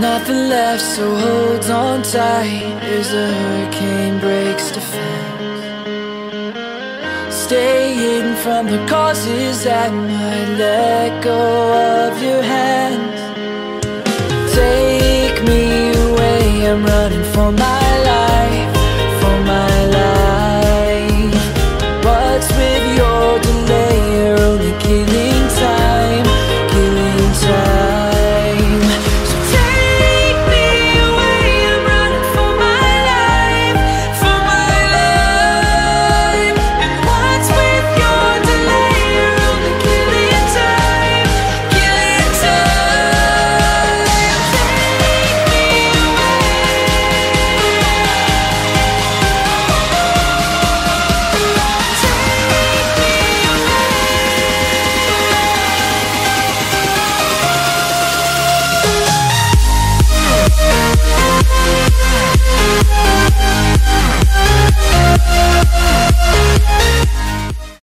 Nothing left, so hold on tight as the hurricane breaks defense. Stay hidden from the causes that might let go of your hand.